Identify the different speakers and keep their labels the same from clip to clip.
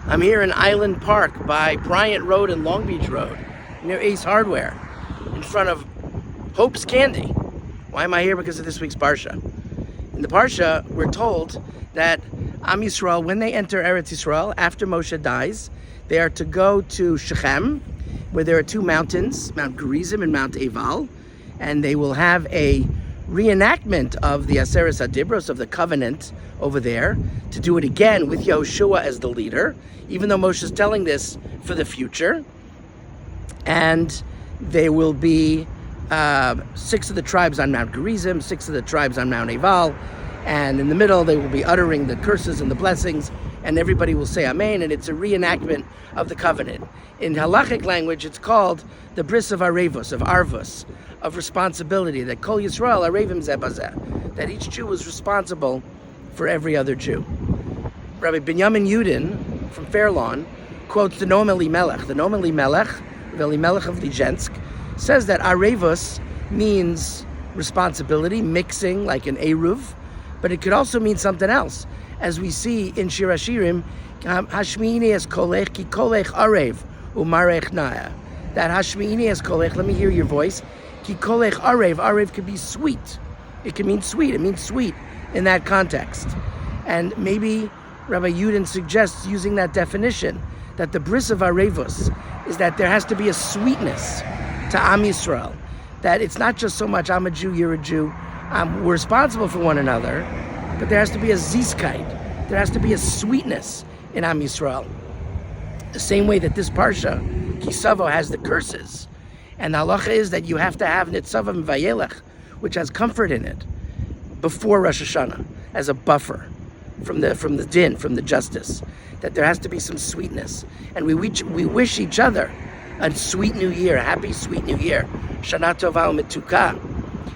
Speaker 1: I'm here in Island Park by Bryant Road and Long Beach Road, near Ace Hardware, in front of Hope's Candy. Why am I here? Because of this week's Parsha. In the Parsha, we're told that Am Yisrael, when they enter Eretz Yisrael, after Moshe dies, they are to go to Shechem, where there are two mountains, Mount Gerizim and Mount Eval, and they will have a reenactment of the Aseres HaDibros, of the covenant over there, to do it again with Yehoshua as the leader, even though Moshe is telling this for the future. And there will be 6 of the tribes on Mount Gerizim, 6 of the tribes on Mount Eval, and in the middle they will be uttering the curses and the blessings, and everybody will say Amen, and it's a reenactment of the covenant. In halachic language, it's called the bris of arevos, of arvus, of responsibility, that Kol Yisrael arevim zeh bazeh, that each Jew was responsible for every other Jew. Rabbi Binyamin Yudin from Fairlawn quotes the Noam Elimelech. The Noam Elimelech, Rabbi Elimelech of Lijensk, says that arevos means responsibility, mixing, like an eruv, but it could also mean something else. As we see in Shir HaShirim, Hashmi'ini es kolech ki kolech arev umarech naya. That Hashmi'ini es kolech, let me hear your voice. Ki kolech arev, arev could be sweet. It can mean sweet, it means sweet in that context. And maybe Rabbi Yudin suggests using that definition, that the bris of arevos is that there has to be a sweetness to Am Yisrael. That it's not just so much I'm a Jew, you're a Jew, we're responsible for one another, but there has to be a zizkeit, there has to be a sweetness in Am Yisrael. The same way that this Parsha, Ki Savo, has the curses. And the halacha is that you have to have Nitzavam Vayelech, which has comfort in it, before Rosh Hashanah, as a buffer from the din, from the justice. That there has to be some sweetness. And we wish each other a sweet new year, a happy sweet new year. Shana Tova U'Metuka.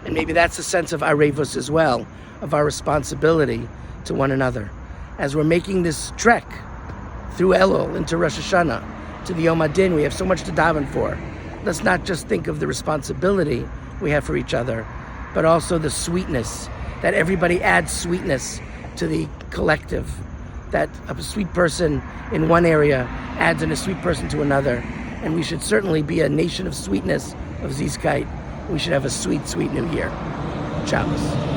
Speaker 1: And maybe that's a sense of arevos as well, of our responsibility to one another. As we're making this trek through Elul into Rosh Hashanah, to the Yom HaDin, we have so much to daven for. Let's not just think of the responsibility we have for each other, but also the sweetness, that everybody adds sweetness to the collective, that a sweet person in one area adds in a sweet person to another. And we should certainly be a nation of sweetness, of Zizkeit. We should have a sweet, sweet new year. Shabbos.